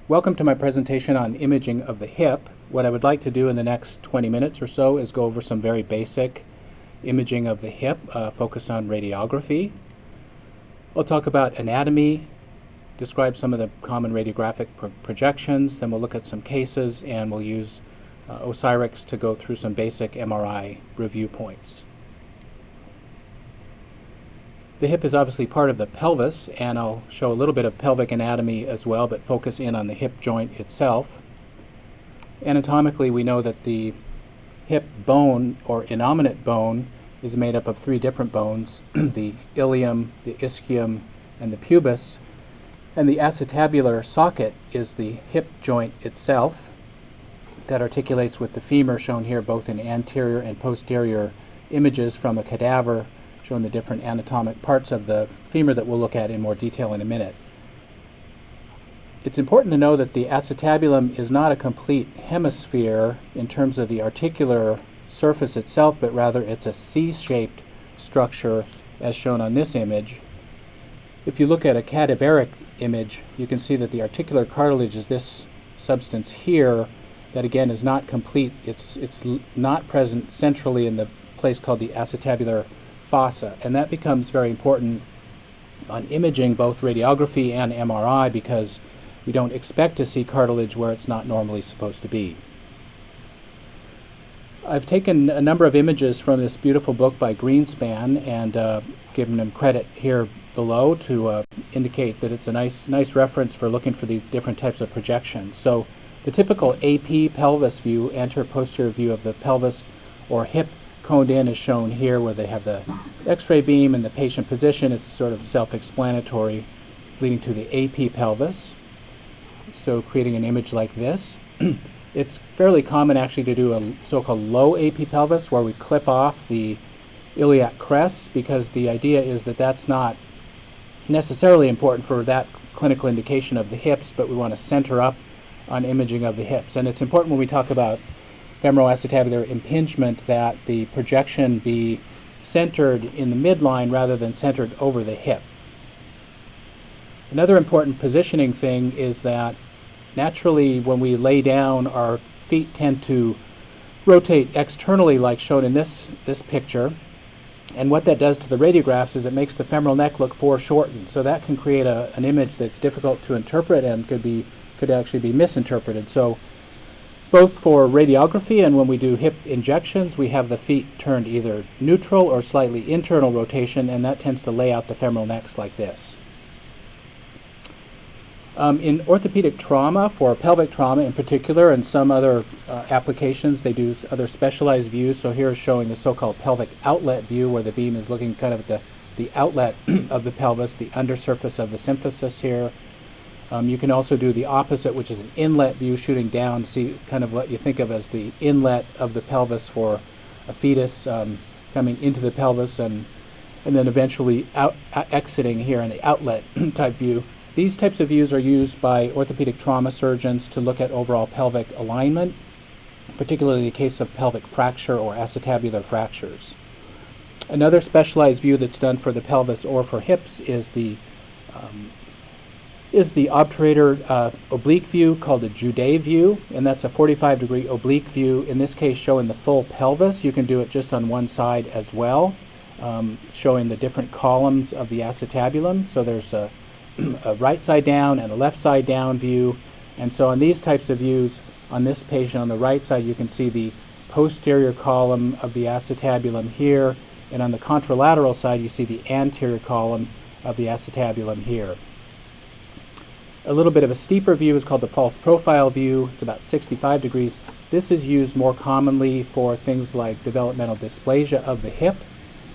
Welcome to my presentation on imaging of the hip. What I would like to do in the next 20 minutes or so is go over some very basic imaging of the hip, focused on radiography. I'll talk about anatomy, describe some of the common radiographic projections, then we'll look at some cases, and we'll use Osiris to go through some basic MRI review points. The hip is obviously part of the pelvis, and I'll show a little bit of pelvic anatomy as well, but focus in on the hip joint itself. Anatomically, we know that the hip bone, or innominate bone, is made up of three different bones, the ilium, the ischium, and the pubis. And the acetabular socket is the hip joint itself that articulates with the femur, shown here both in anterior and posterior images from a cadaver, showing the different anatomic parts of the femur that we'll look at in more detail in a minute. It's important to know that the acetabulum is not a complete hemisphere in terms of the articular surface itself, but rather it's a C-shaped structure as shown on this image. If you look at a cadaveric image, you can see that the articular cartilage is this substance here that again is not complete. It's not present centrally in the place called the acetabular fossa, and that becomes very important on imaging, both radiography and MRI, because we don't expect to see cartilage where it's not normally supposed to be. I've taken a number of images from this beautiful book by Greenspan and given them credit here below to indicate that it's a nice reference for looking for these different types of projections. So the typical AP pelvis view, anterior-posterior view of the pelvis or hip coned in, is shown here, where they have the x-ray beam and the patient position. It's sort of self-explanatory, leading to the AP pelvis. So creating an image like this. It's fairly common actually to do a so-called low AP pelvis, where we clip off the iliac crest, because the idea is that that's not necessarily important for that clinical indication of the hips, but we want to center up on imaging of the hips. And it's important when we talk about Femoroacetabular impingement that the projection be centered in the midline rather than centered over the hip. Another important positioning thing is that naturally when we lay down, our feet tend to rotate externally, like shown in this picture. And what that does to the radiographs is it makes the femoral neck look foreshortened. So that can create an image that's difficult to interpret and could actually be misinterpreted. So both for radiography and when we do hip injections, we have the feet turned either neutral or slightly internal rotation, and that tends to lay out the femoral necks like this. In orthopedic trauma, for pelvic trauma in particular, and some other applications, they do other specialized views. So here is showing the so-called pelvic outlet view, where the beam is looking kind of at the outlet of the pelvis, the undersurface of the symphysis here. You can also do the opposite, which is an inlet view, shooting down to see kind of what you think of as the inlet of the pelvis for a fetus coming into the pelvis and then eventually exiting here in the outlet type view. These types of views are used by orthopedic trauma surgeons to look at overall pelvic alignment, particularly in the case of pelvic fracture or acetabular fractures. Another specialized view that's done for the pelvis or for hips is the Obturator oblique view, called a Judet view, and that's a 45-degree oblique view, in this case showing the full pelvis. You can do it just on one side as well, showing the different columns of the acetabulum. So there's a right side down and a left side down view, and so on these types of views, on this patient on the right side, you can see the posterior column of the acetabulum here, and on the contralateral side you see the anterior column of the acetabulum here. A little bit of a steeper view is called the false profile view. It's about 65 degrees. This is used more commonly for things like developmental dysplasia of the hip,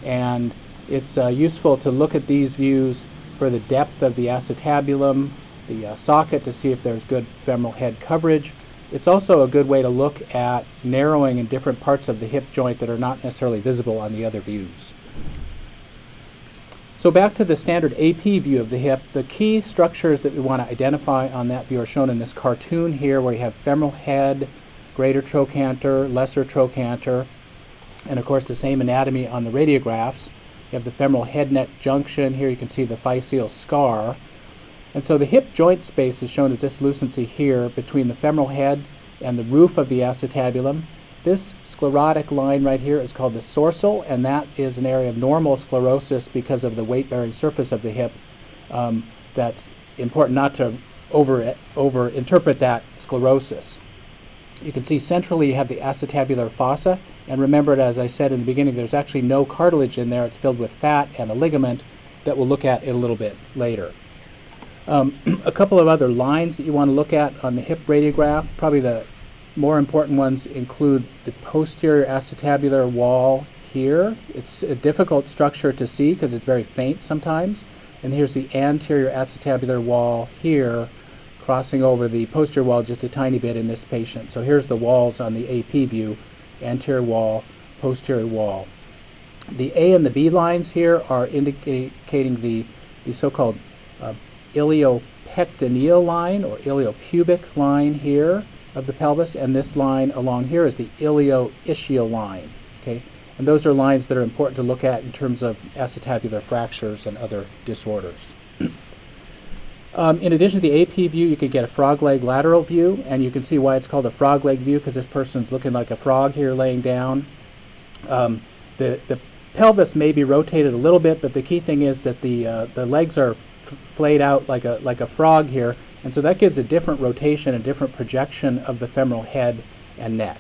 and it's useful to look at these views for the depth of the acetabulum, the socket, to see if there's good femoral head coverage. It's also a good way to look at narrowing in different parts of the hip joint that are not necessarily visible on the other views. So back to the standard AP view of the hip, the key structures that we want to identify on that view are shown in this cartoon here, where you have femoral head, greater trochanter, lesser trochanter, and of course the same anatomy on the radiographs. You have the femoral head-neck junction. Here you can see the physeal scar. And so the hip joint space is shown as this lucency here between the femoral head and the roof of the acetabulum. This sclerotic line right here is called the sorsal, and that is an area of normal sclerosis because of the weight-bearing surface of the hip. That's important not to over-interpret that sclerosis. You can see centrally you have the acetabular fossa, and remember, as I said in the beginning, there's actually no cartilage in there. It's filled with fat and a ligament that we'll look at in a little bit later. A couple of other lines that you want to look at on the hip radiograph, probably the more important ones include the posterior acetabular wall here. It's a difficult structure to see because it's very faint sometimes. And here's the anterior acetabular wall here, crossing over the posterior wall just a tiny bit in this patient. So here's the walls on the AP view, anterior wall, posterior wall. The A and the B lines here are indicating the so-called iliopectineal line or iliopubic line here of the pelvis, and this line along here is the ilioischial line. Okay? And those are lines that are important to look at in terms of acetabular fractures and other disorders. In addition to the AP view, you can get a frog leg lateral view, and you can see why it's called a frog leg view because this person's looking like a frog here laying down. The pelvis may be rotated a little bit, but the key thing is that the legs are flayed out like a frog here, and so that gives a different rotation, a different projection of the femoral head and neck.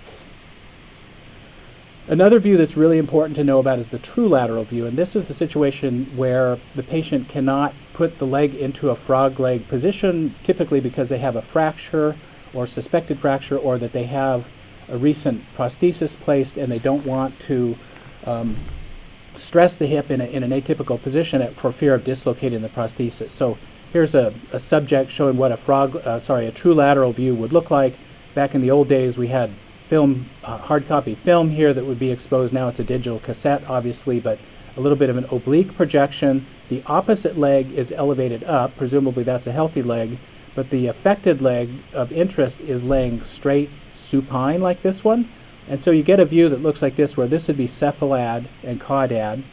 Another view that's really important to know about is the true lateral view, and this is a situation where the patient cannot put the leg into a frog leg position, typically because they have a fracture or suspected fracture, or that they have a recent prosthesis placed and they don't want to stress the hip in an atypical position for fear of dislocating the prosthesis. So here's a subject showing what a true lateral view would look like. Back in the old days, we had hard copy film here that would be exposed. Now it's a digital cassette, obviously, but a little bit of an oblique projection. The opposite leg is elevated up. Presumably that's a healthy leg, but the affected leg of interest is laying straight supine like this one. And so you get a view that looks like this, where this would be cephalad and caudad,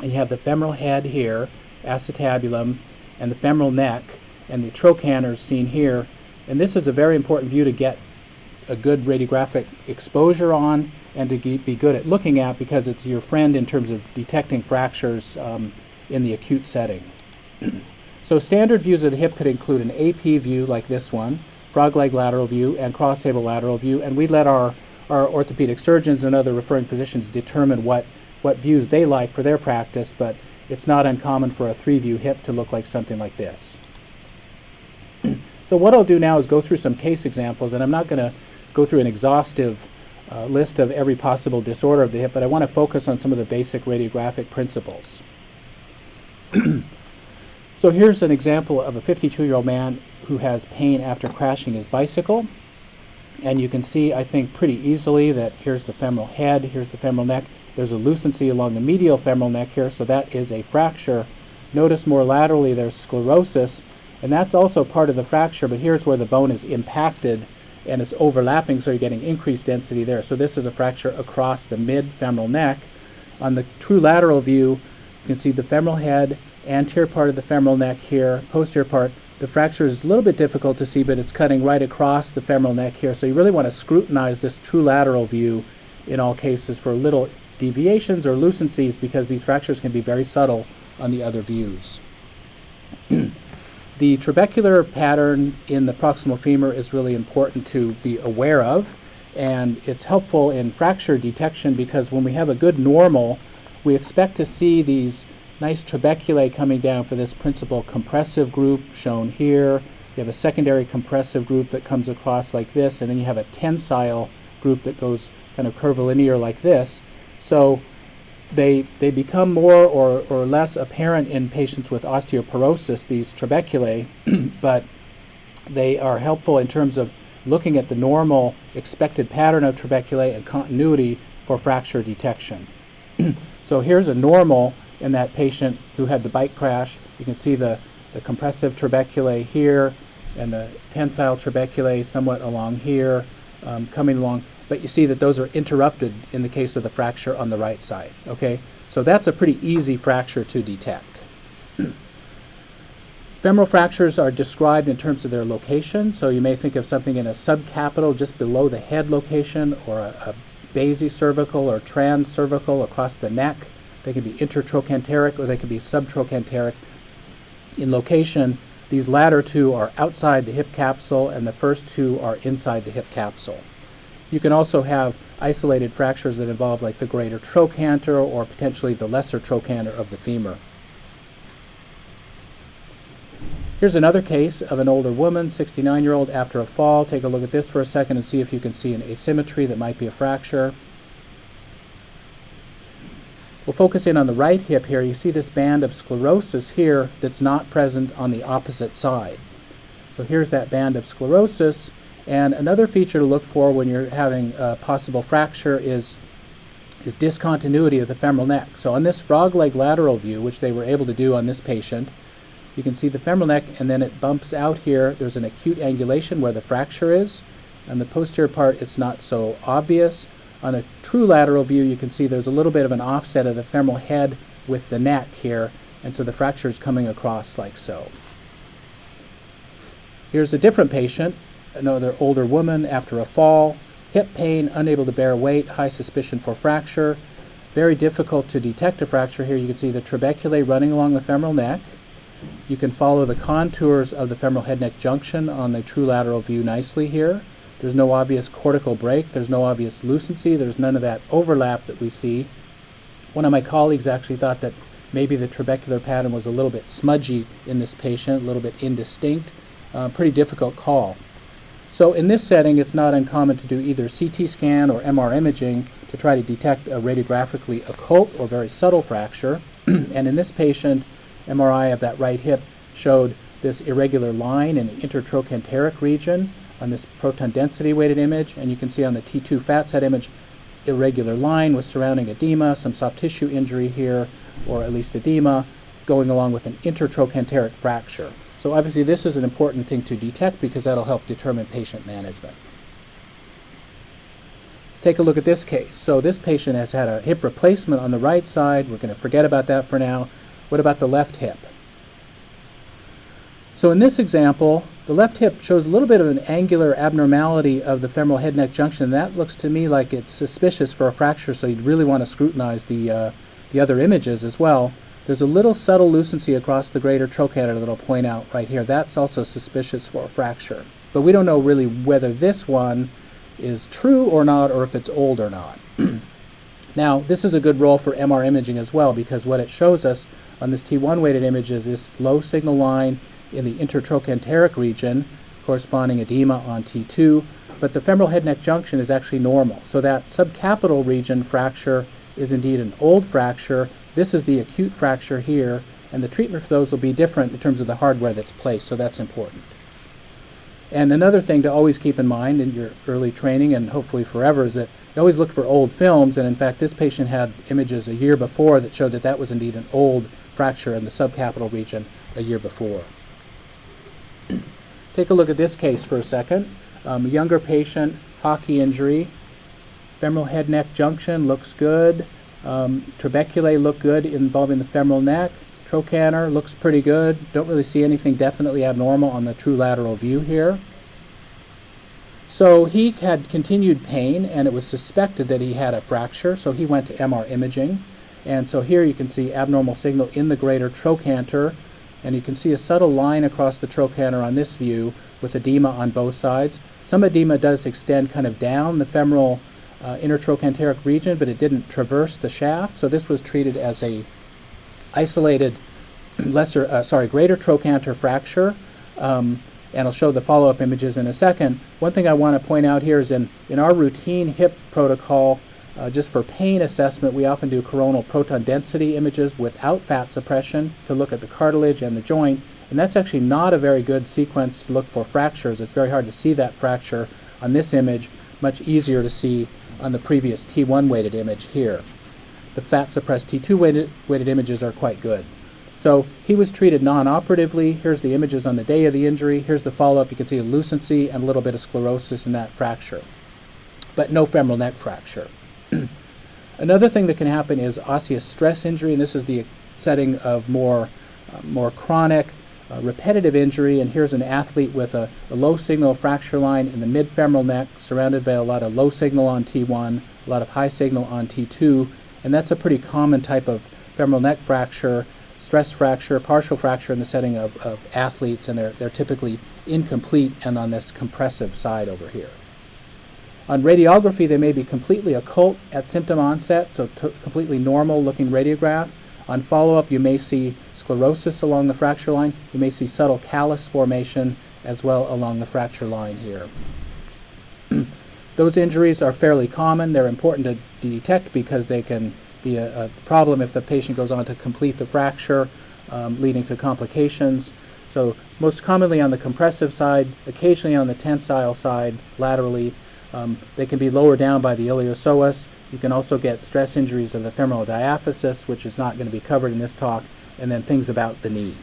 and you have the femoral head here, acetabulum, and the femoral neck, and the trochanters seen here. And this is a very important view to get a good radiographic exposure on and to be good at looking at, because it's your friend in terms of detecting fractures in the acute setting. So standard views of the hip could include an AP view like this one, frog leg lateral view, and cross table lateral view, and we let our orthopedic surgeons and other referring physicians determine what views they like for their practice, but it's not uncommon for a 3-view hip to look like something like this. So what I'll do now is go through some case examples, and I'm not going to go through an exhaustive list of every possible disorder of the hip, but I want to focus on some of the basic radiographic principles. So here's an example of a 52-year-old man who has pain after crashing his bicycle. And you can see, I think, pretty easily that here's the femoral head, here's the femoral neck. There's a lucency along the medial femoral neck here, so that is a fracture. Notice more laterally there's sclerosis, and that's also part of the fracture, but here's where the bone is impacted and it's overlapping, so you're getting increased density there. So this is a fracture across the mid-femoral neck. On the true lateral view, you can see the femoral head, anterior part of the femoral neck here, posterior part. The fracture is a little bit difficult to see, but it's cutting right across the femoral neck here. So you really want to scrutinize this true lateral view in all cases for little deviations or lucencies, because these fractures can be very subtle on the other views. The trabecular pattern in the proximal femur is really important to be aware of, and it's helpful in fracture detection because when we have a good normal, we expect to see these nice trabeculae coming down for this principal compressive group shown here. You have a secondary compressive group that comes across like this, and then you have a tensile group that goes kind of curvilinear like this. So they become more or less apparent in patients with osteoporosis, these trabeculae, but they are helpful in terms of looking at the normal expected pattern of trabeculae and continuity for fracture detection. So here's a normal in that patient who had the bike crash. You can see the compressive trabeculae here and the tensile trabeculae somewhat along here, coming along. But you see that those are interrupted in the case of the fracture on the right side. Okay, so that's a pretty easy fracture to detect. Femoral fractures are described in terms of their location, so you may think of something in a subcapital just below the head location, or a basicervical or transcervical across the neck. They can be intertrochanteric or they can be subtrochanteric. In location, these latter two are outside the hip capsule and the first two are inside the hip capsule. You can also have isolated fractures that involve like the greater trochanter or potentially the lesser trochanter of the femur. Here's another case of an older woman, 69-year-old, after a fall. Take a look at this for a second and see if you can see an asymmetry that might be a fracture. We'll focus in on the right hip here. You see this band of sclerosis here that's not present on the opposite side. So here's that band of sclerosis. And another feature to look for when you're having a possible fracture is discontinuity of the femoral neck. So on this frog leg lateral view, which they were able to do on this patient, you can see the femoral neck and then it bumps out here. There's an acute angulation where the fracture is. On the posterior part, it's not so obvious. On a true lateral view, you can see there's a little bit of an offset of the femoral head with the neck here, and so the fracture is coming across like so. Here's a different patient, another older woman after a fall, hip pain, unable to bear weight, high suspicion for fracture. Very difficult to detect a fracture here. You can see the trabeculae running along the femoral neck. You can follow the contours of the femoral head-neck junction on the true lateral view nicely here. There's no obvious cortical break. There's no obvious lucency. There's none of that overlap that we see. One of my colleagues actually thought that maybe the trabecular pattern was a little bit smudgy in this patient, a little bit indistinct. Pretty difficult call. So in this setting, it's not uncommon to do either CT scan or MR imaging to try to detect a radiographically occult or very subtle fracture. And in this patient, MRI of that right hip showed this irregular line in the intertrochanteric region on this proton density weighted image, and you can see on the T2 fat set image, irregular line with surrounding edema, some soft tissue injury here, or at least edema, going along with an intertrochanteric fracture. So obviously this is an important thing to detect because that'll help determine patient management. Take a look at this case. So this patient has had a hip replacement on the right side. We're going to forget about that for now. What about the left hip? So in this example, the left hip shows a little bit of an angular abnormality of the femoral head-neck junction. That looks to me like it's suspicious for a fracture, so you'd really want to scrutinize the other images as well. There's a little subtle lucency across the greater trochanter that I'll point out right here. That's also suspicious for a fracture. But we don't know really whether this one is true or not, or if it's old or not. Now, this is a good role for MR imaging as well, because what it shows us on this T1 weighted image is this low signal line in the intertrochanteric region, corresponding edema on T2, but the femoral head-neck junction is actually normal. So that subcapital region fracture is indeed an old fracture. This is the acute fracture here, and the treatment for those will be different in terms of the hardware that's placed, so that's important. And another thing to always keep in mind in your early training, and hopefully forever, is that you always look for old films, and in fact this patient had images a year before that showed that that was indeed an old fracture in the subcapital region a year before. Take a look at this case for a second. A younger patient, hockey injury, femoral head-neck junction looks good, trabeculae look good involving the femoral neck, trochanter looks pretty good, don't really see anything definitely abnormal on the true lateral view here. So he had continued pain and it was suspected that he had a fracture, so he went to MR imaging. And so here you can see abnormal signal in the greater trochanter, and you can see a subtle line across the trochanter on this view with edema on both sides. Some edema does extend kind of down the femoral intertrochanteric region, but it didn't traverse the shaft, so this was treated as a isolated greater trochanter fracture, and I'll show the follow-up images in a second. One thing I want to point out here is in our routine hip protocol, just for pain assessment, we often do coronal proton density images without fat suppression to look at the cartilage and the joint, and that's actually not a very good sequence to look for fractures. It's very hard to see that fracture on this image, much easier to see on the previous T1 weighted image here. The fat suppressed T2 weighted images are quite good. So he was treated non-operatively. Here's the images on the day of the injury. Here's the follow-up. You can see a lucency and a little bit of sclerosis in that fracture, but no femoral neck fracture. Another thing that can happen is osseous stress injury, and this is the setting of more chronic repetitive injury, and here's an athlete with a low signal fracture line in the mid-femoral neck surrounded by a lot of low signal on T1, a lot of high signal on T2, and that's a pretty common type of femoral neck fracture, stress fracture, partial fracture in the setting of athletes, and they're typically incomplete and on this compressive side over here. On radiography, they may be completely occult at symptom onset, so completely normal looking radiograph. On follow-up, you may see sclerosis along the fracture line. You may see subtle callus formation as well along the fracture line here. Those injuries are fairly common. They're important to detect because they can be a problem if the patient goes on to complete the fracture, leading to complications. So most commonly on the compressive side, occasionally on the tensile side, laterally. They can be lower down by the iliopsoas. You can also get stress injuries of the femoral diaphysis, which is not going to be covered in this talk, and then things about the knee.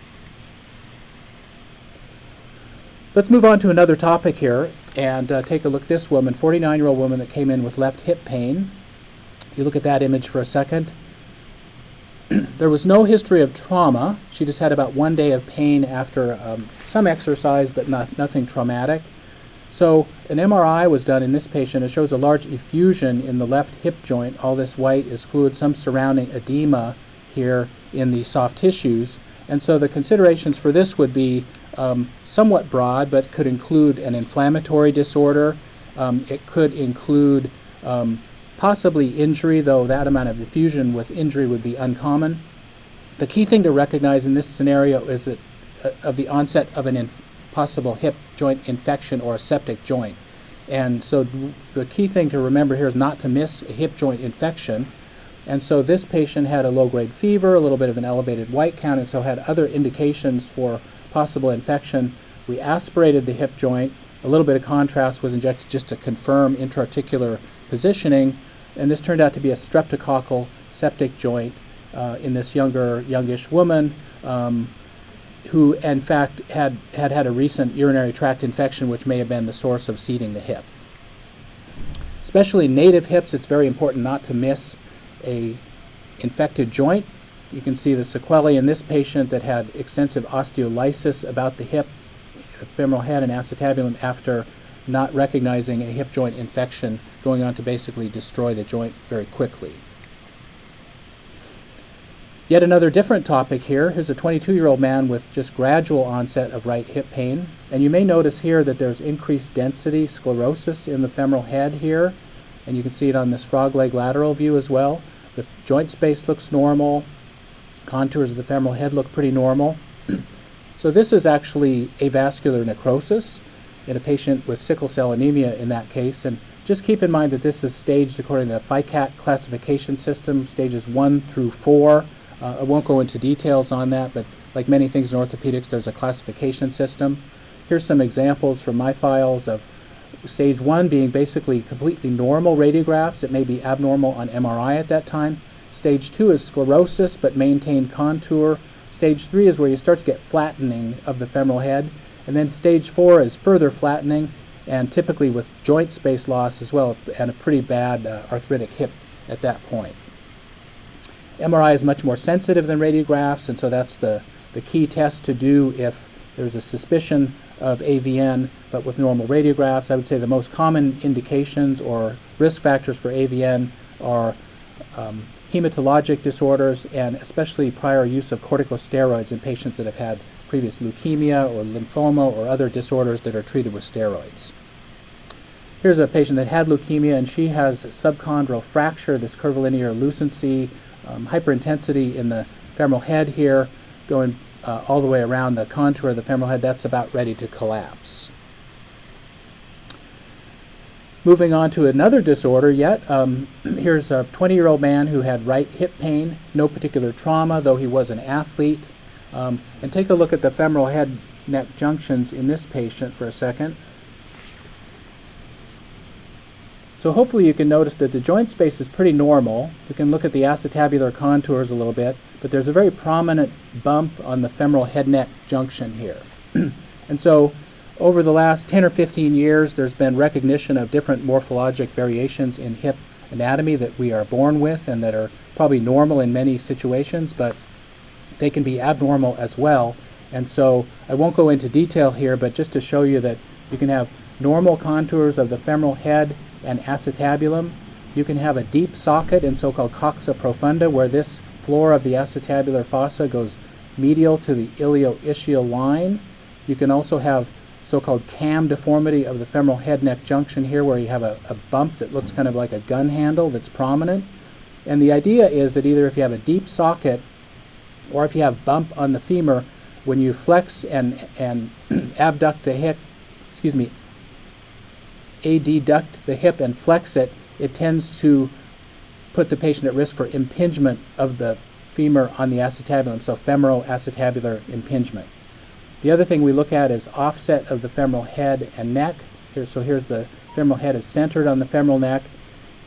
Let's move on to another topic here and take a look at this woman, 49-year-old woman that came in with left hip pain. You look at that image for a second. There was no history of trauma. She just had about 1 day of pain after some exercise, but nothing traumatic. So an MRI was done in this patient. It shows a large effusion in the left hip joint. All this white is fluid, some surrounding edema here in the soft tissues. And so the considerations for this would be somewhat broad, but could include an inflammatory disorder. It could include possibly injury, though that amount of effusion with injury would be uncommon. The key thing to recognize in this scenario is that of the onset of an possible hip joint infection or a septic joint. And so the key thing to remember here is not to miss a hip joint infection. And so this patient had a low-grade fever, a little bit of an elevated white count, and so had other indications for possible infection. We aspirated the hip joint. A little bit of contrast was injected just to confirm intra-articular positioning, and this turned out to be a streptococcal septic joint in this youngish woman who in fact had a recent urinary tract infection, which may have been the source of seeding the hip. Especially native hips, it's very important not to miss a infected joint. You can see the sequelae in this patient that had extensive osteolysis about the hip, the femoral head and acetabulum after not recognizing a hip joint infection, going on to basically destroy the joint very quickly. Yet another different topic here. Here's a 22-year-old man with just gradual onset of right hip pain. And you may notice here that there's increased density, sclerosis in the femoral head here. And you can see it on this frog leg lateral view as well. The joint space looks normal. Contours of the femoral head look pretty normal. So this is actually avascular necrosis in a patient with sickle cell anemia in that case. And just keep in mind that this is staged according to the FICAT classification system, stages 1 through 4. I won't go into details on that, but like many things in orthopedics, there's a classification system. Here's some examples from my files of stage 1 being basically completely normal radiographs. It may be abnormal on MRI at that time. Stage 2 is sclerosis, but maintained contour. Stage 3 is where you start to get flattening of the femoral head. And then stage 4 is further flattening, and typically with joint space loss as well, and a pretty bad arthritic hip at that point. MRI is much more sensitive than radiographs, and so that's the key test to do if there's a suspicion of AVN, but with normal radiographs. I would say the most common indications or risk factors for AVN are hematologic disorders and especially prior use of corticosteroids in patients that have had previous leukemia or lymphoma or other disorders that are treated with steroids. Here's a patient that had leukemia, and she has subchondral fracture, this curvilinear lucency, hyperintensity in the femoral head here, going all the way around the contour of the femoral head. That's about ready to collapse. Moving on to another disorder yet, here's a 20-year-old man who had right hip pain, no particular trauma, though he was an athlete. And take a look at the femoral head neck junctions in this patient for a second. So hopefully you can notice that the joint space is pretty normal. We can look at the acetabular contours a little bit, but there's a very prominent bump on the femoral head neck junction here. And so over the last 10 or 15 years, there's been recognition of different morphologic variations in hip anatomy that we are born with and that are probably normal in many situations, but they can be abnormal as well. And so I won't go into detail here, but just to show you that you can have normal contours of the femoral head and acetabulum. You can have a deep socket in so-called coxa profunda, where this floor of the acetabular fossa goes medial to the ilioischial line. You can also have so-called cam deformity of the femoral head-neck junction here, where you have a bump that looks kind of like a gun handle that's prominent. And the idea is that either if you have a deep socket or if you have bump on the femur, when you flex and abduct the hip, adduct the hip and flex it, it tends to put the patient at risk for impingement of the femur on the acetabulum, so femoroacetabular impingement. The other thing we look at is offset of the femoral head and neck. So here's the femoral head is centered on the femoral neck.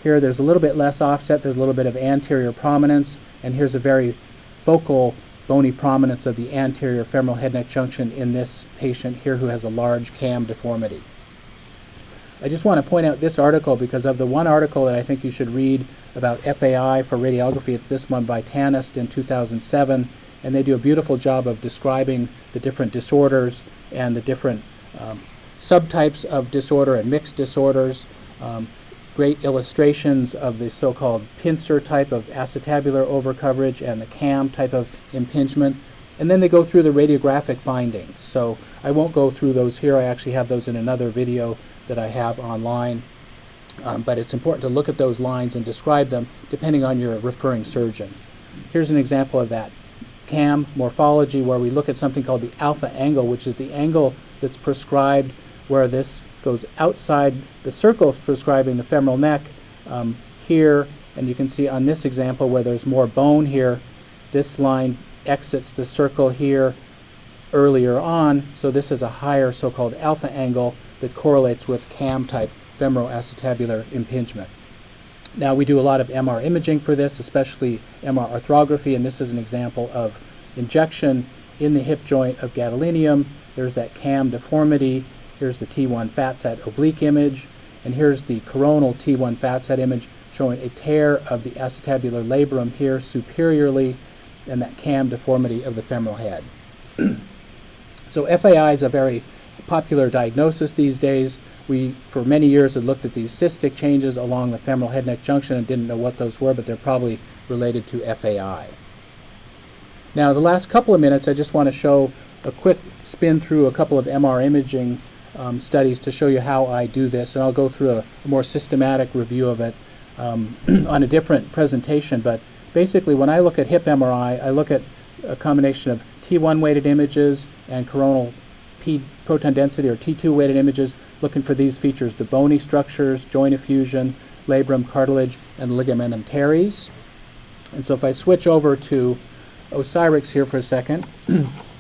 Here there's a little bit less offset, there's a little bit of anterior prominence, and here's a very focal bony prominence of the anterior femoral head-neck junction in this patient here who has a large cam deformity. I just want to point out this article because of the one article that I think you should read about FAI for radiography. It's this one by Tanist in 2007, and they do a beautiful job of describing the different disorders and the different subtypes of disorder and mixed disorders. Great illustrations of the so-called pincer type of acetabular overcoverage and the cam type of impingement. And then they go through the radiographic findings. So I won't go through those here. I actually have those in another video that I have online. But it's important to look at those lines and describe them depending on your referring surgeon. Here's an example of that. CAM morphology, where we look at something called the alpha angle, which is the angle that's prescribed where this goes outside the circle prescribing the femoral neck here. And you can see on this example where there's more bone here, this line exits the circle here earlier on. So this is a higher so-called alpha angle that correlates with CAM-type femoroacetabular impingement. Now we do a lot of MR imaging for this, especially MR arthrography, and this is an example of injection in the hip joint of gadolinium. There's that CAM deformity. Here's the T1 fat set oblique image, and here's the coronal T1 fat set image showing a tear of the acetabular labrum here superiorly and that CAM deformity of the femoral head. So FAI is a very popular diagnosis these days. We, for many years, had looked at these cystic changes along the femoral head-neck junction and didn't know what those were, but they're probably related to FAI. Now, the last couple of minutes, I just want to show a quick spin through a couple of MR imaging studies to show you how I do this, and I'll go through a more systematic review of it on a different presentation. But basically, when I look at hip MRI, I look at a combination of T1 weighted images and coronal proton density or T2 weighted images, looking for these features: the bony structures, joint effusion, labrum, cartilage, and ligamentum teres. And so if I switch over to Osirix here for a second,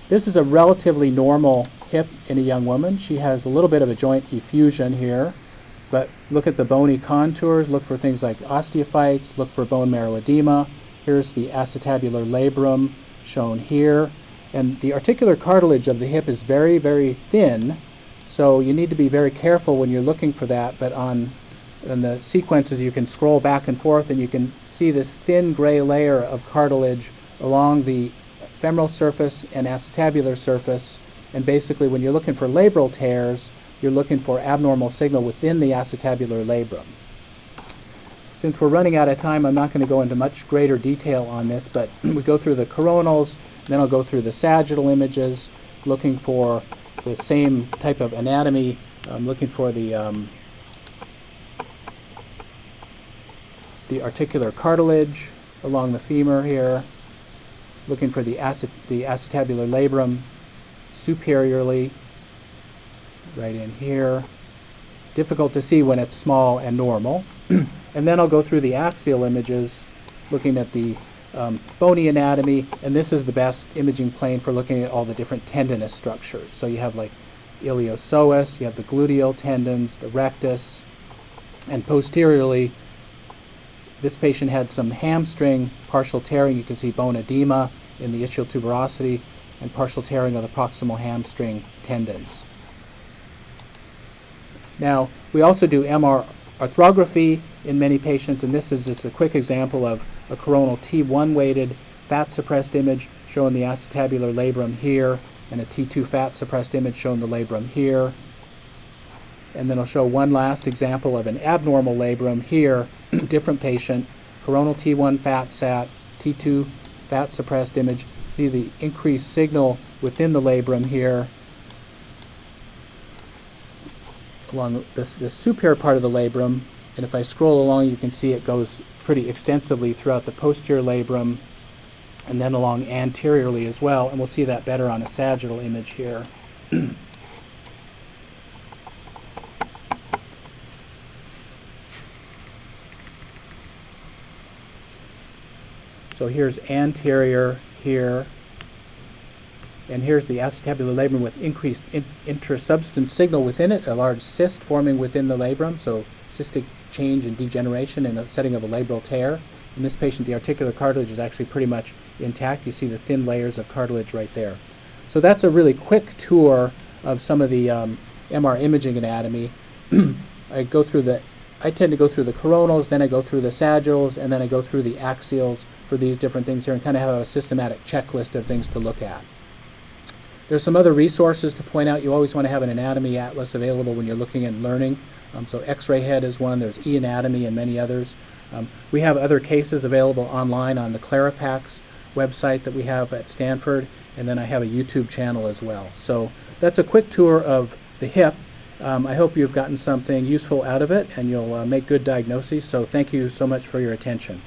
this is a relatively normal hip in a young woman. She has a little bit of a joint effusion here, but look at the bony contours, look for things like osteophytes, look for bone marrow edema. Here's the acetabular labrum shown here. And the articular cartilage of the hip is very, very thin, so you need to be very careful when you're looking for that. But on the sequences, you can scroll back and forth, and you can see this thin gray layer of cartilage along the femoral surface and acetabular surface. And basically, when you're looking for labral tears, you're looking for abnormal signal within the acetabular labrum. Since we're running out of time, I'm not going to go into much greater detail on this, but we go through the coronals, then I'll go through the sagittal images, looking for the same type of anatomy. I'm looking for the articular cartilage along the femur here, looking for the acetabular labrum superiorly, right in here. Difficult to see when it's small and normal. And then I'll go through the axial images, looking at the bony anatomy, and this is the best imaging plane for looking at all the different tendinous structures. So you have like iliopsoas, you have the gluteal tendons, the rectus, and posteriorly, this patient had some hamstring partial tearing. You can see bone edema in the ischial tuberosity and partial tearing of the proximal hamstring tendons. Now, we also do MR arthrography in many patients, and this is just a quick example of a coronal T1 weighted fat suppressed image showing the acetabular labrum here and a T2 fat suppressed image showing the labrum here. And then I'll show one last example of an abnormal labrum here, different patient, coronal T1 fat sat, T2 fat suppressed image. See the increased signal within the labrum here. Along this superior part of the labrum, and if I scroll along, you can see it goes pretty extensively throughout the posterior labrum and then along anteriorly as well, and we'll see that better on a sagittal image here. So here's anterior here, and here's the acetabular labrum with increased intrasubstance signal within it, a large cyst forming within the labrum, so cystic change and degeneration in a setting of a labral tear. In this patient, the articular cartilage is actually pretty much intact. You see the thin layers of cartilage right there. So that's a really quick tour of some of the MR imaging anatomy. I tend to go through the coronals, then I go through the sagittals, and then I go through the axials for these different things here and kind of have a systematic checklist of things to look at. There's some other resources to point out. You always want to have an anatomy atlas available when you're looking and learning. So X-ray head is one, there's e-anatomy and many others. We have other cases available online on the Claripax website that we have at Stanford, and then I have a YouTube channel as well. So that's a quick tour of the hip. I hope you've gotten something useful out of it and you'll make good diagnoses. So thank you so much for your attention.